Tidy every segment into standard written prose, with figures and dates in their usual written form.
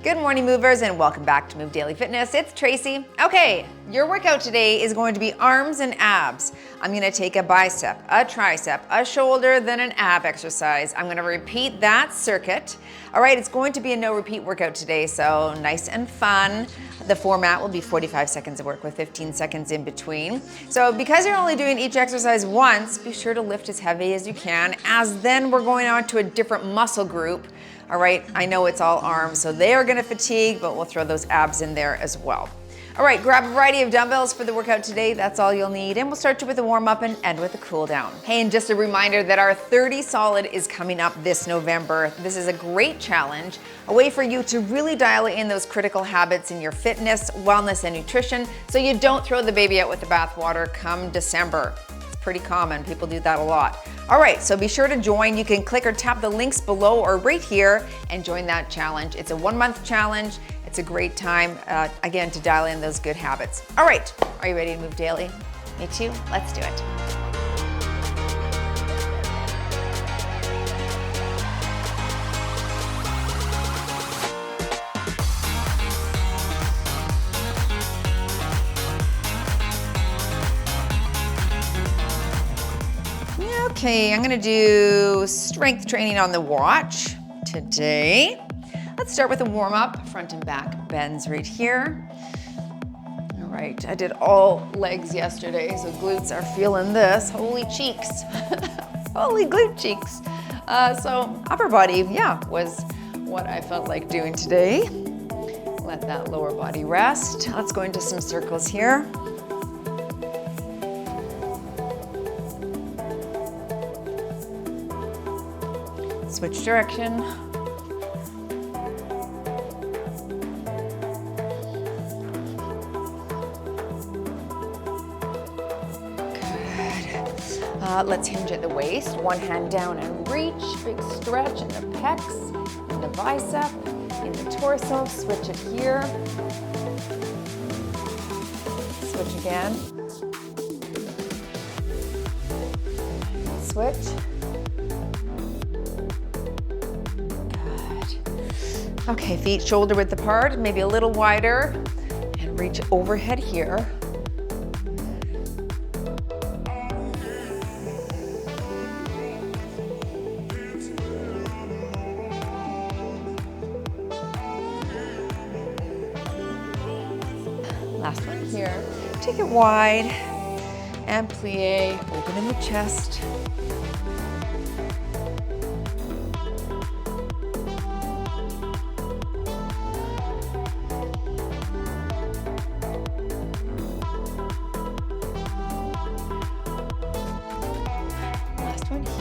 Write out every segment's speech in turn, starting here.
Good morning, movers, and welcome back to Move Daily Fitness. It's Tracy. Okay, your workout today is going to be arms and abs. I'm going to take a bicep, a tricep, a shoulder, then an ab exercise. I'm going to repeat that circuit. All right, it's going to be a no repeat workout today, so nice and fun. The format will be 45 seconds of work with 15 seconds in between. So because you're only doing each exercise once, be sure to lift as heavy as you can, as then we're going on to a different muscle group. All right, I know it's all arms, so they are gonna fatigue, but we'll throw those abs in there as well. All right, grab a variety of dumbbells for the workout today. That's all you'll need. And we'll start with a warm up and end with a cool down. Hey, and just a reminder that our 30 Solid is coming up this November. This is a great challenge, a way for you to really dial in those critical habits in your fitness, wellness, and nutrition so you don't throw the baby out with the bathwater come December. Pretty common, people do that a lot. All right, so be sure to join. You can click or tap the links below or right here and join that challenge. It's a 1-month challenge. It's a great time, again, to dial in those good habits. All right, are you ready to move daily? Me too, let's do it. Okay, I'm gonna do strength training on the watch today. Let's start with a warm up, front and back bends right here. All right, I did all legs yesterday, so glutes are feeling this. Holy cheeks, holy glute cheeks. So upper body, yeah, was what I felt like doing today. Let that lower body rest. Let's go into some circles here. Switch direction. Good. Let's hinge at the waist. One hand down and reach. Big stretch in the pecs, in the bicep, in the torso. Switch it here. Switch again. Switch. Okay, feet shoulder width apart, maybe a little wider, and reach overhead here. Last one here. Take it wide and plie, open in the chest.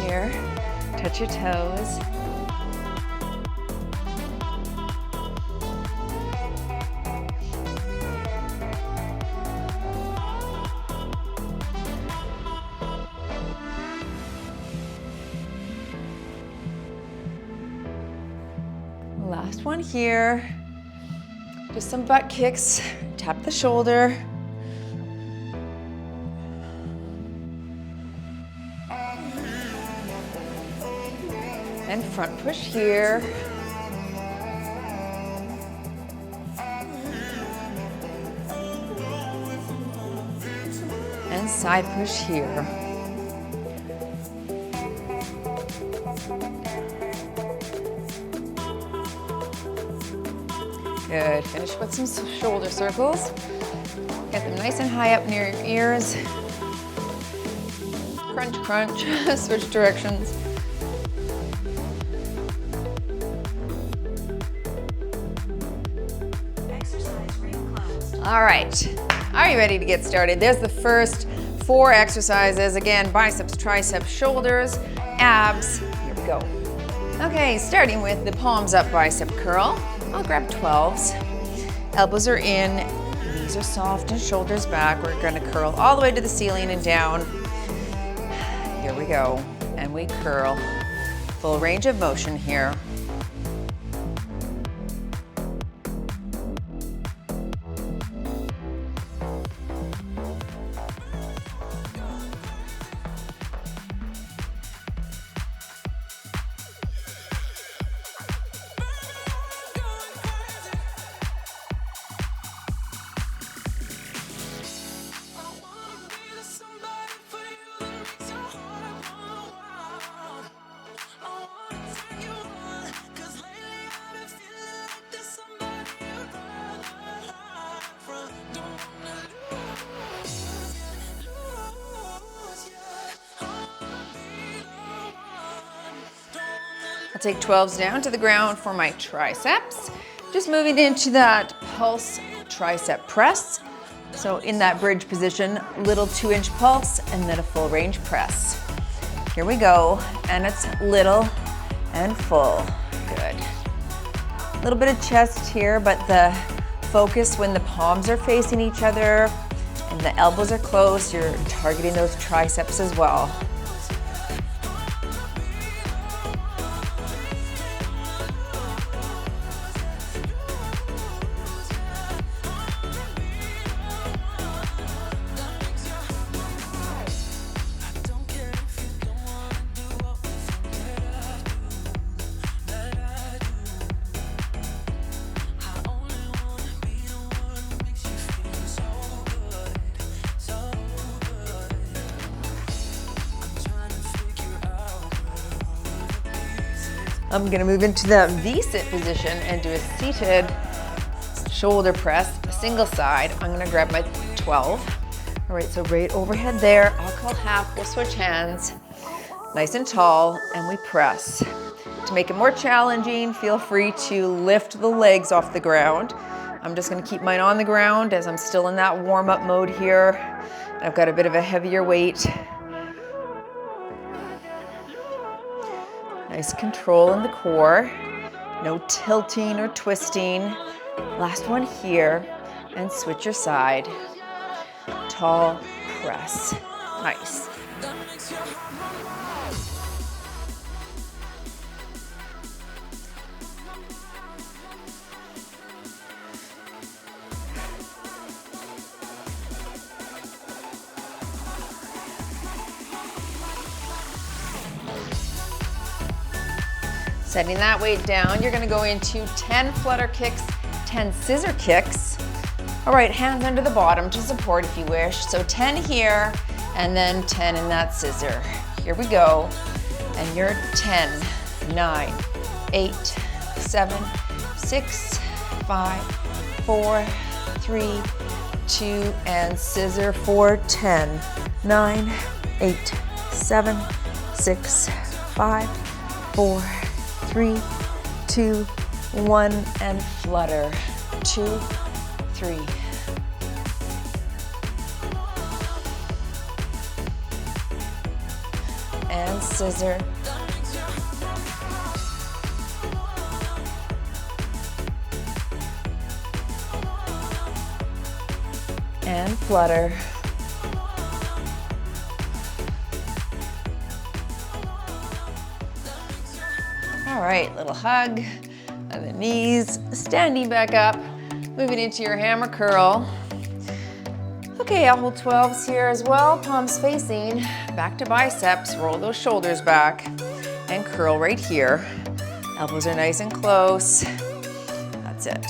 Here, touch your toes. Last one here. Just some butt kicks. Tap the shoulder. And front push here. And side push here. Good, finish with some shoulder circles. Get them nice and high up near your ears. Crunch, crunch, switch directions. All right, are you ready to get started? There's the first 4 exercises. Again, biceps, triceps, shoulders, abs. Here we go. Okay, starting with the palms up bicep curl. I'll grab 12s. Elbows are in, knees are soft and shoulders back. We're gonna curl all the way to the ceiling and down. Here we go, and we curl. Full range of motion here. take 12s down to the ground for my triceps. Just moving into that pulse tricep press. So in that bridge position, little 2-inch pulse and then a full range press. Here we go, and it's little and full. Good. A little bit of chest here, but the focus when the palms are facing each other and the elbows are close, you're targeting those triceps as well. I'm gonna move into the V-sit position and do a seated shoulder press, single side. I'm gonna grab my 12. All right, so right overhead there. I'll call half, we'll switch hands. Nice and tall, and we press. To make it more challenging, feel free to lift the legs off the ground. I'm just gonna keep mine on the ground as I'm still in that warm-up mode here. I've got a bit of a heavier weight. Nice control in the core, no tilting or twisting. Last one here, and switch your side. Tall press, nice. Setting that weight down, you're gonna go into 10 flutter kicks, 10 scissor kicks. All right, hands under the bottom to support if you wish. So 10 here, and then 10 in that scissor. Here we go. And you're 10, 9, 8, 7, 6, 5, 4, 3, 2, and scissor for 10, 9, 8, 7, 6, 5, 4, 3, 2, 1, and flutter. 2, 3. And scissor. And flutter. All right, little hug on the knees, standing back up, moving into your hammer curl. Okay, I'll hold 12s here as well, palms facing, back to biceps, roll those shoulders back, and curl right here. Elbows are nice and close. That's it.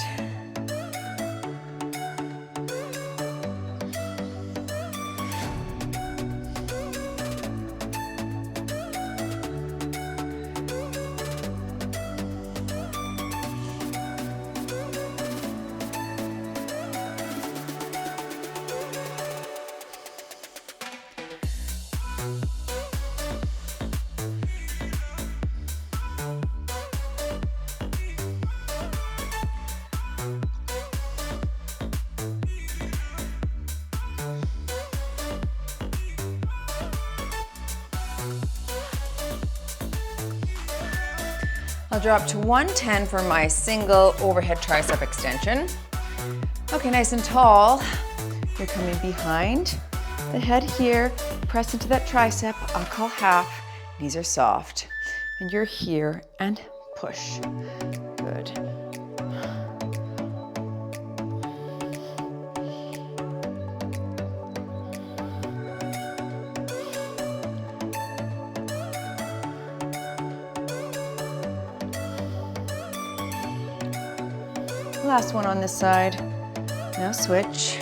I'll drop to 110 for my single overhead tricep extension. Okay, nice and tall. You're coming behind the head here, press into that tricep. I'll call half. Knees are soft. And you're here and push. Good. Last one on this side. Now switch.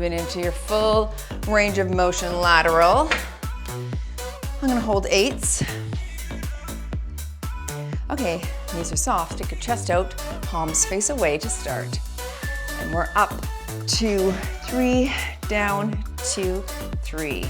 moving into your full range of motion lateral. I'm gonna hold 8s. Okay, knees are soft, stick your chest out, palms face away to start. And we're up, 2, 3, down, 2, 3.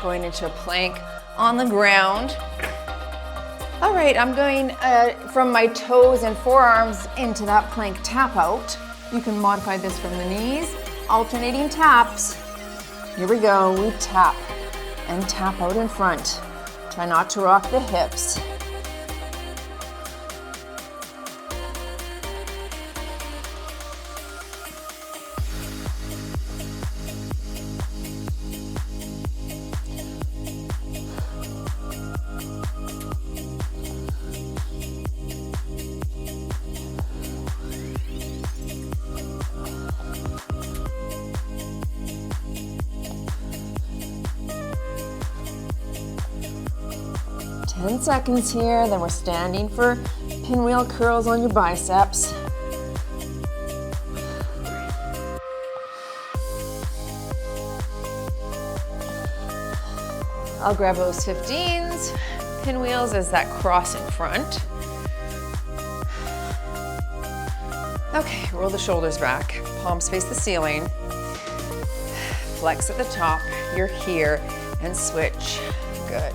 Going into a plank on the ground. All right, I'm going from my toes and forearms into that plank tap out. You can modify this from the knees, alternating taps. Here we go, we tap and tap out in front. Try not to rock the hips. Seconds here, then we're standing for pinwheel curls on your biceps. I'll grab those 15s, pinwheels as that cross in front. Okay, roll the shoulders back, palms face the ceiling. Flex at the top, you're here, and switch. Good.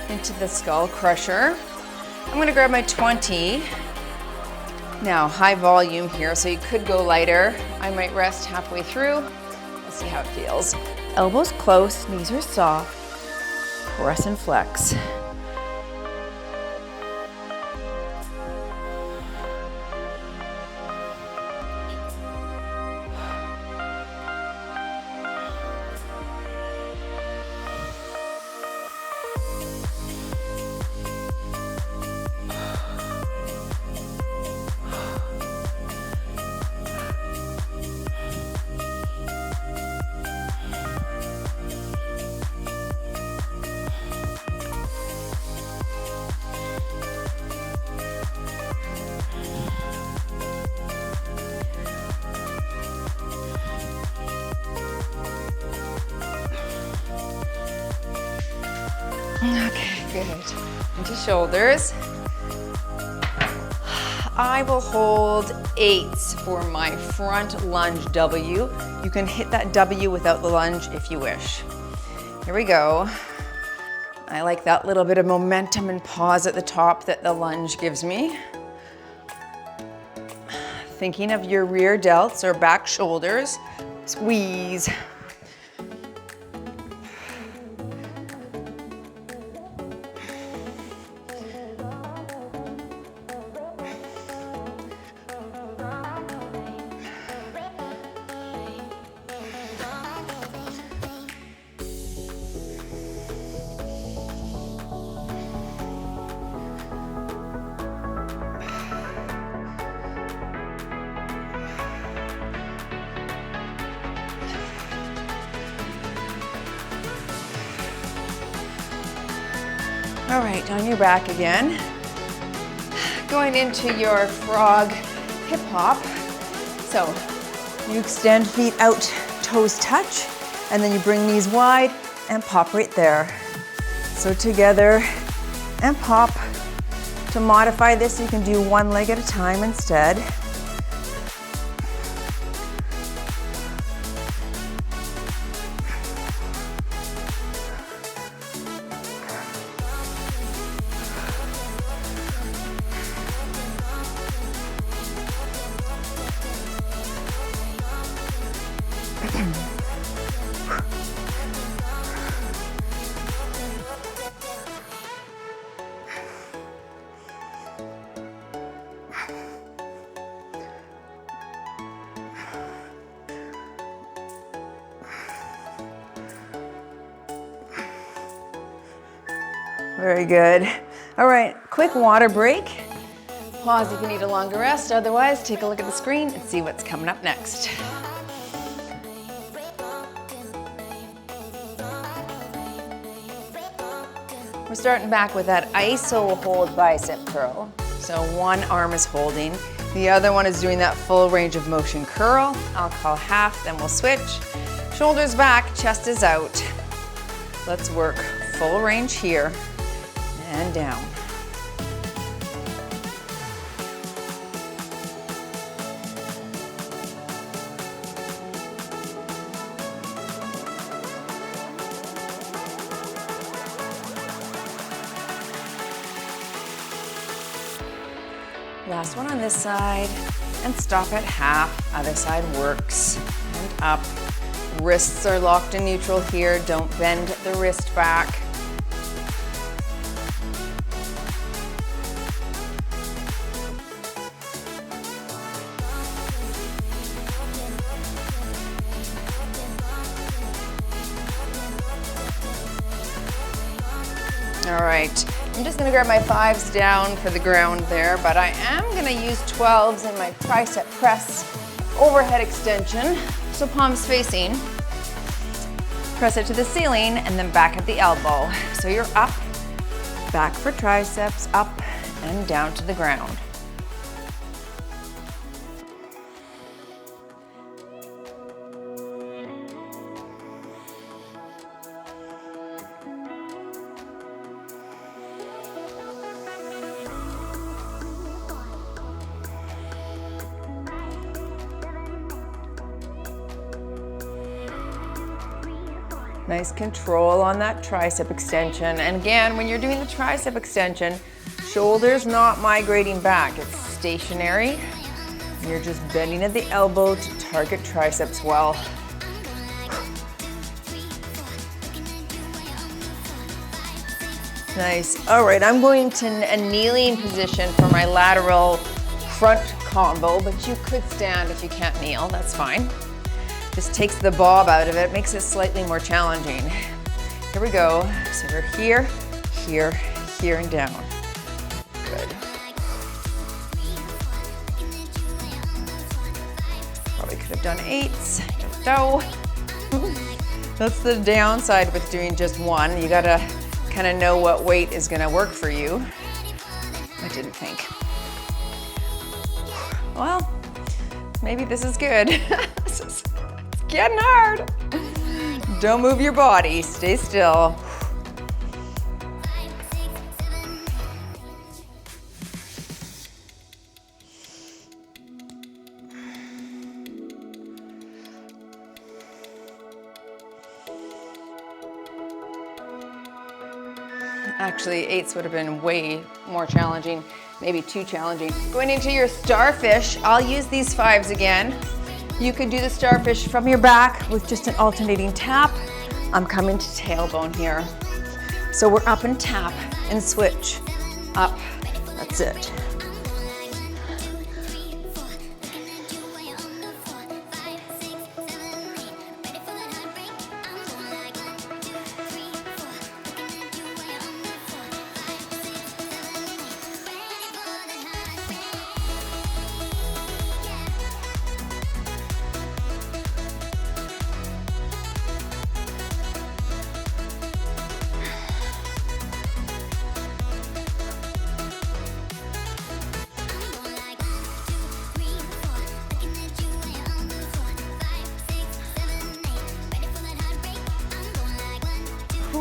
Into the skull crusher. I'm gonna grab my 20. Now, high volume here, so you could go lighter. I might rest halfway through. Let's see how it feels. Elbows close, knees are soft. Press and flex. Okay, good. Into shoulders. I will hold 8s for my front lunge W. You can hit that W without the lunge if you wish. Here we go. I like that little bit of momentum and pause at the top that the lunge gives me. Thinking of your rear delts or back shoulders. Squeeze. All right, on your back again. Going into your frog hip hop. So you extend feet out, toes touch, and then you bring knees wide and pop right there. So together and pop. To modify this, you can do one leg at a time instead. Very good. All right, quick water break. Pause if you need a longer rest. Otherwise, take a look at the screen and see what's coming up next. We're starting back with that iso hold bicep curl. So one arm is holding, the other one is doing that full range of motion curl. I'll call half, then we'll switch. Shoulders back, chest is out. Let's work full range here and down. Last one on this side, and stop at half. Other side works, and up. Wrists are locked in neutral here. Don't bend the wrist back. All right, I'm just gonna grab my 5s down for the ground there, but I am gonna use 12s in my tricep press overhead extension. So palms facing, press it to the ceiling and then back at the elbow. So you're up, back for triceps, up and down to the ground. Nice control on that tricep extension. And again, when you're doing the tricep extension, shoulders not migrating back. It's stationary. You're just bending at the elbow to target triceps well. Nice. All right, I'm going to a kneeling position for my lateral front combo, but you could stand if you can't kneel, that's fine. Just takes the bob out of it, makes it slightly more challenging. Here we go. So we're here, here, here, and down. Good. Probably could have done 8s. Don't know. That's the downside with doing just one. You gotta kind of know what weight is gonna work for you. I didn't think. Well, maybe this is good. Getting hard. Don't move your body, stay still. Actually, 8s would have been way more challenging, maybe too challenging. Going into your starfish, I'll use these 5s again. You could do the starfish from your back with just an alternating tap. I'm coming to tailbone here. So we're up and tap and switch. Up, that's it.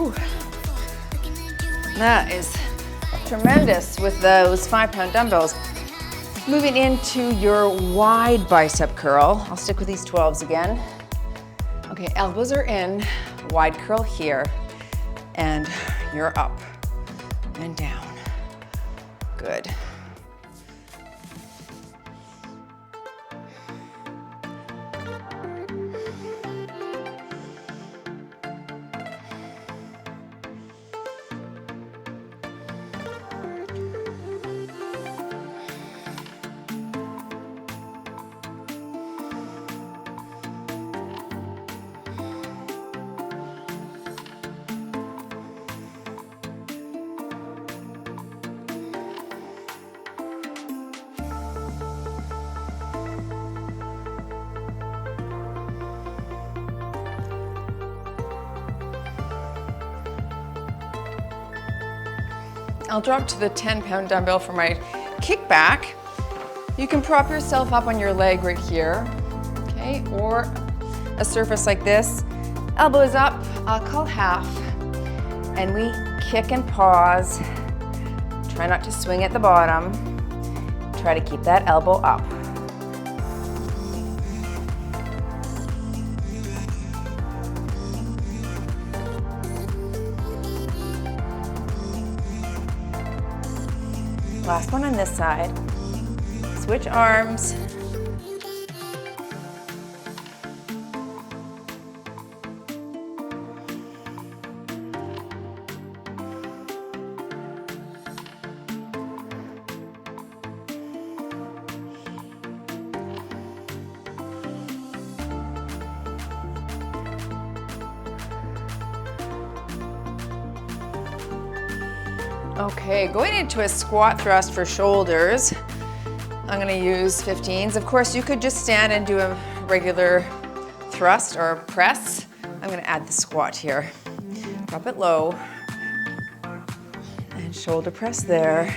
Whew. That is tremendous with those 5-pound dumbbells. Moving into your wide bicep curl. I'll stick with these 12s again. Okay, elbows are in, wide curl here, and you're up and down. Good. I'll drop to the 10-pound dumbbell for my kickback. You can prop yourself up on your leg right here, okay? Or a surface like this. Elbows up, I'll call half. And we kick and pause. Try not to swing at the bottom. Try to keep that elbow up. Last one on this side. Switch arms. Okay, going into a squat thrust for shoulders. I'm gonna use 15s. Of course, you could just stand and do a regular thrust or press. I'm gonna add the squat here. Drop it low. And shoulder press there.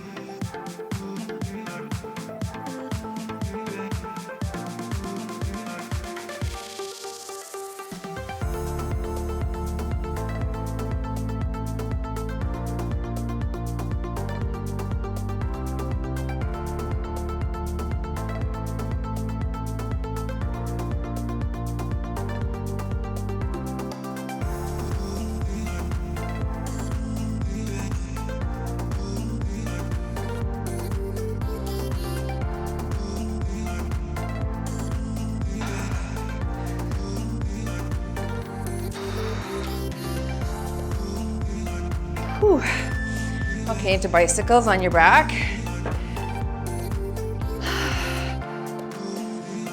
Whew. Okay, into bicycles on your back.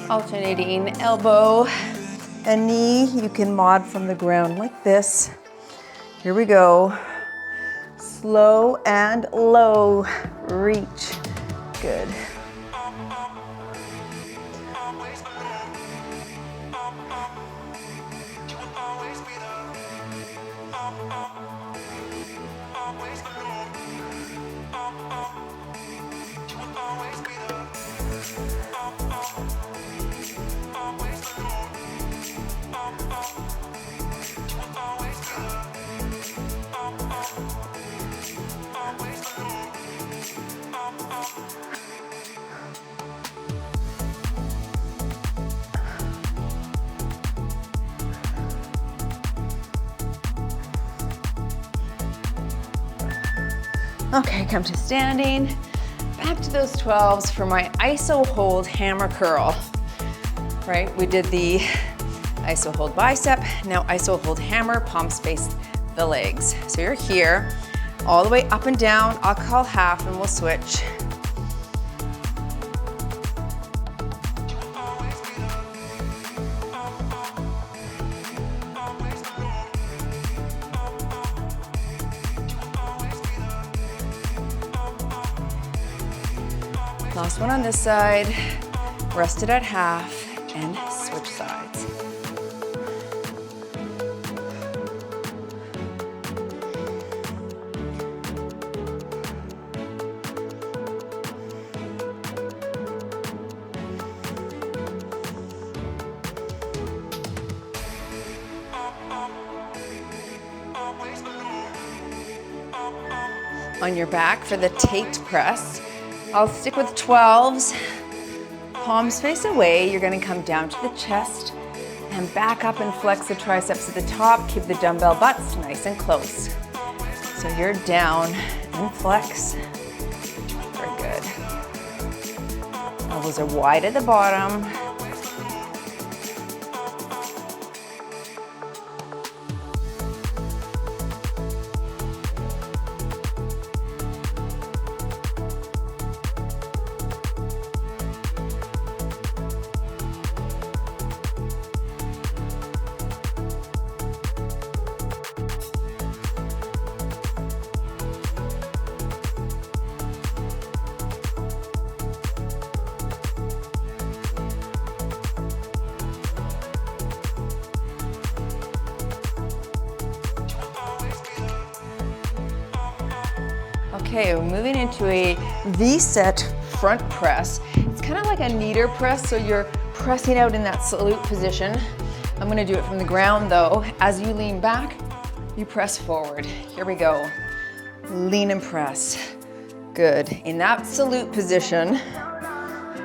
Alternating elbow and knee. You can mod from the ground like this. Here we go. Slow and low. Reach. Good. Okay, come to standing. Back to those 12s for my iso hold hammer curl. Right, we did the iso hold bicep, now iso hold hammer, palms face the legs. So you're here, all the way up and down. I'll call half and we'll switch. Last one on this side, rest it at half and switch sides. on your back for the taped press. I'll stick with 12s. Palms face away. You're gonna come down to the chest and back up and flex the triceps at the top. Keep the dumbbell butts nice and close. So you're down and flex. Very good. Elbows are wide at the bottom. Okay, we're moving into a V-set front press. It's kind of like a kneader press, so you're pressing out in that salute position. I'm gonna do it from the ground though. As you lean back, you press forward. Here we go. Lean and press. Good. In that salute position,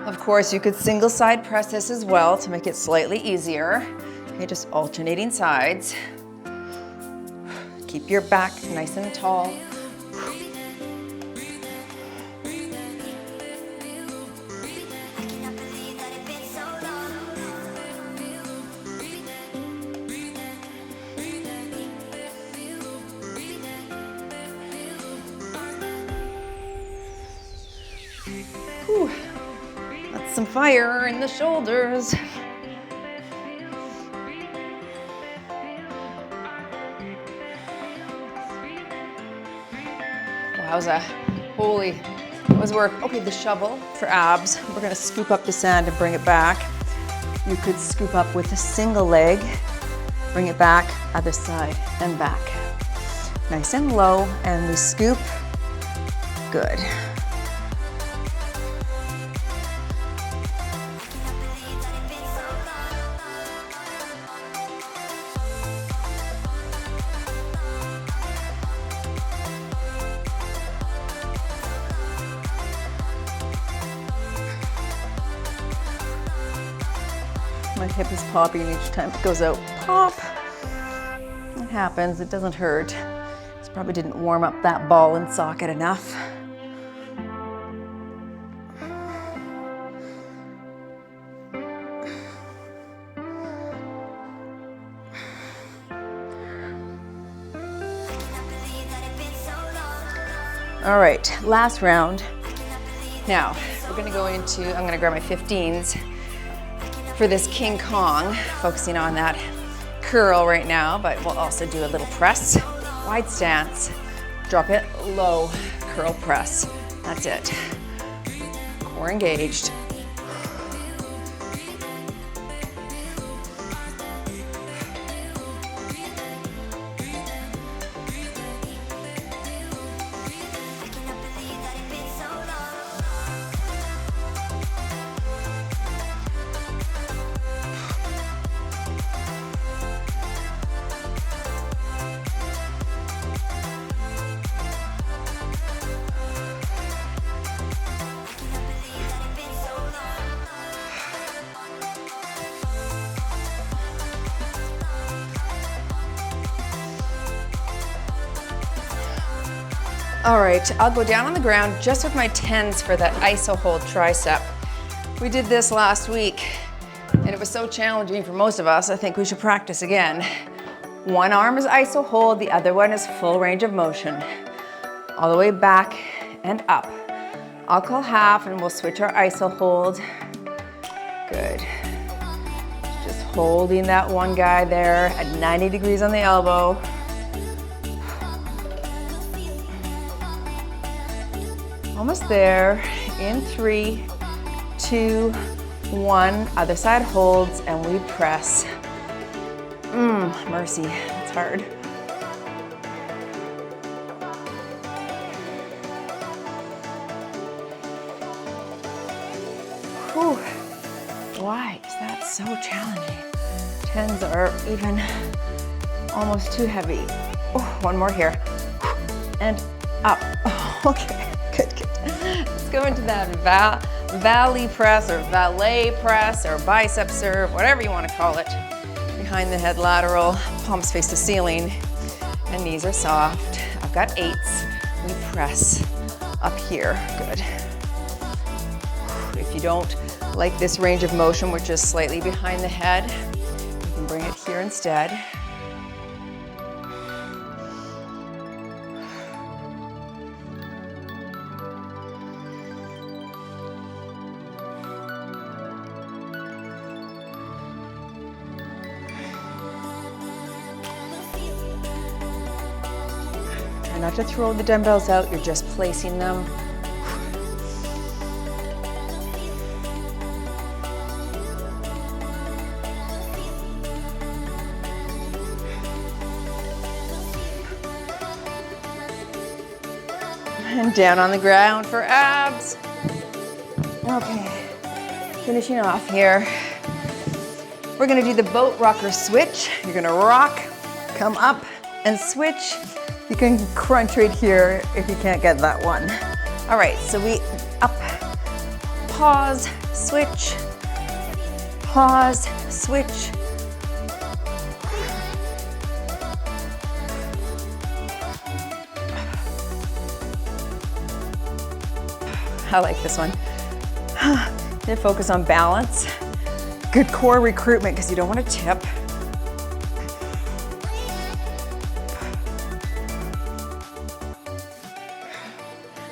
of course, you could single side press this as well to make it slightly easier. Okay, just alternating sides. Keep your back nice and tall. Whew. That's some fire in the shoulders. Wowza. Holy, that was work. Okay, the shovel for abs. We're gonna scoop up the sand and bring it back. You could scoop up with a single leg, bring it back, other side and back. Nice and low, and we scoop. Good. My hip is popping each time it goes out. Pop. It happens, it doesn't hurt. Just probably didn't warm up that ball and socket enough. All right, last round. Now, we're gonna go into, I'm gonna grab my 15s. For this King Kong, focusing on that curl right now, but we'll also do a little press, wide stance, drop it low, curl press. That's it. Core engaged. All right, I'll go down on the ground just with my 10s for that iso hold tricep. We did this last week and it was so challenging for most of us, I think we should practice again. One arm is iso hold, the other one is full range of motion. All the way back and up. I'll call half and we'll switch our iso hold. Good. Just holding that one guy there at 90 degrees on the elbow. Almost there. In 3, 2, 1. Other side holds and we press. Mercy, that's hard. Whew. Why is that so challenging? 10s are even almost too heavy. Oh, one more here. And up. Oh. Okay, good, good. Let's go into that valley press or valet press or bicep serve, whatever you want to call it. Behind the head lateral, palms face the ceiling, and knees are soft. I've got 8s. We press up here, good. If you don't like this range of motion, which is slightly behind the head, you can bring it here instead. Try not to throw the dumbbells out, you're just placing them. And down on the ground for abs. Okay, finishing off here. We're gonna do the boat rocker switch. You're gonna rock, come up, and switch. You can crunch right here if you can't get that one. All right, so we up, pause, switch, pause, switch. I like this one. Then focus on balance. Good core recruitment because you don't want to tip.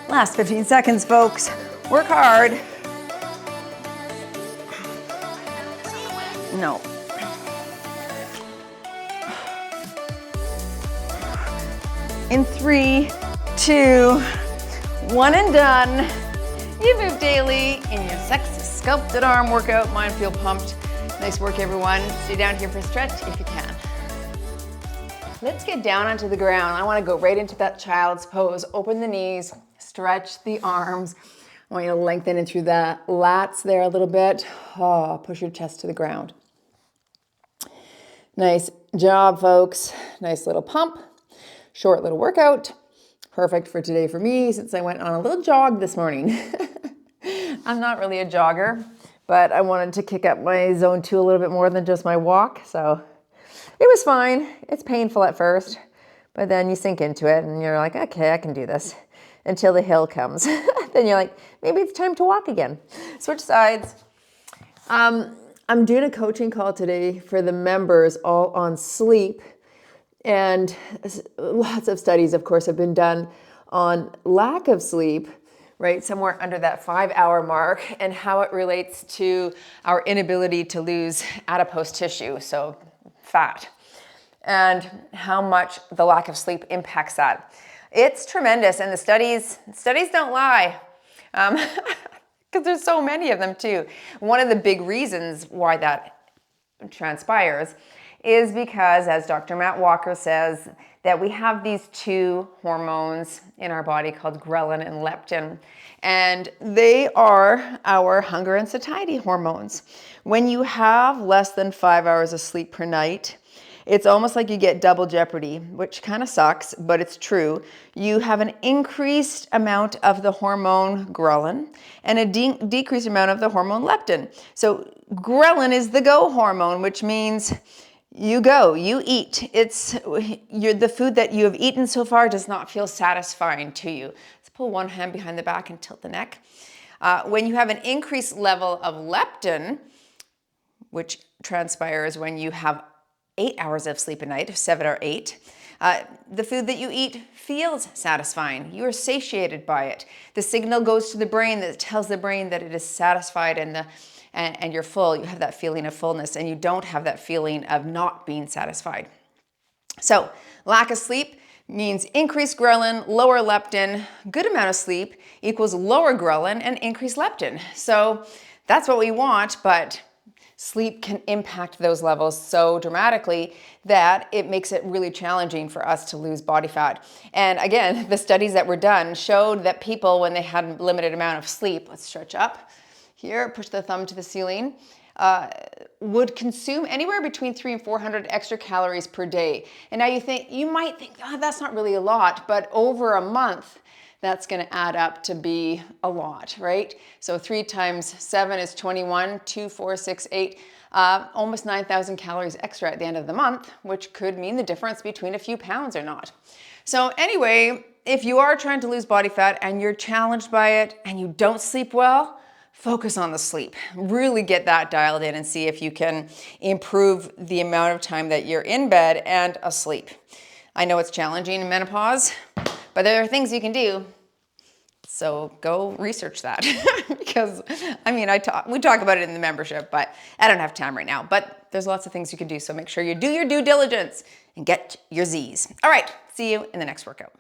Last 15 seconds, folks. Work hard. No. In 3, 2, 1 and done. You move daily in your sexy sculpted arm workout. Mine feel pumped. Nice work, everyone. Stay down here for a stretch if you can. Let's get down onto the ground. I want to go right into that child's pose. Open the knees, stretch the arms. I want you to lengthen in through the lats there a little bit. Oh, push your chest to the ground. Nice job, folks. Nice little pump. Short little workout. Perfect for today for me since I went on a little jog this morning. I'm not really a jogger, but I wanted to kick up my zone 2 a little bit more than just my walk. So it was fine. It's painful at first, but then you sink into it and you're like, okay, I can do this until the hill comes. Then you're like, maybe it's time to walk again. Switch sides. I'm doing a coaching call today for the members all on sleep. And lots of studies, of course, have been done on lack of sleep, right? Somewhere under that 5-hour mark and how it relates to our inability to lose adipose tissue, so fat, and how much the lack of sleep impacts that. It's tremendous, and the studies don't lie, because there's so many of them too. One of the big reasons why that transpires is because, as Dr. Matt Walker says, that we have these 2 hormones in our body called ghrelin and leptin, and they are our hunger and satiety hormones. When you have less than 5 hours of sleep per night, it's almost like you get double jeopardy, which kind of sucks, but it's true. You have an increased amount of the hormone ghrelin and a decreased amount of the hormone leptin. So ghrelin is the go hormone, which means you go, you eat. The food that you have eaten so far does not feel satisfying to you. Let's pull one hand behind the back and tilt the neck. When you have an increased level of leptin, which transpires when you have 8 hours of sleep a night, 7 or 8, the food that you eat feels satisfying. You are satiated by it. The signal goes to the brain that tells the brain that it is satisfied and you're full. You have that feeling of fullness, and you don't have that feeling of not being satisfied. So lack of sleep means increased ghrelin, lower leptin. Good amount of sleep equals lower ghrelin and increased leptin. So that's what we want, but sleep can impact those levels so dramatically that it makes it really challenging for us to lose body fat. And again, the studies that were done showed that people, when they had a limited amount of sleep, let's stretch up here, push the thumb to the ceiling, would consume anywhere between 300 and 400 extra calories per day. And now you might think, oh, that's not really a lot, but over a month, that's going to add up to be a lot, right? So 3 times 7 is 21, 2, 4, 6, 8, almost 9,000 calories extra at the end of the month, which could mean the difference between a few pounds or not. So anyway, if you are trying to lose body fat and you're challenged by it and you don't sleep well, focus on the sleep. Really get that dialed in and see if you can improve the amount of time that you're in bed and asleep. I know it's challenging in menopause, but there are things you can do. So go research that because I mean, we talk about it in the membership, but I don't have time right now, but there's lots of things you can do. So make sure you do your due diligence and get your Z's. All right, see you in the next workout.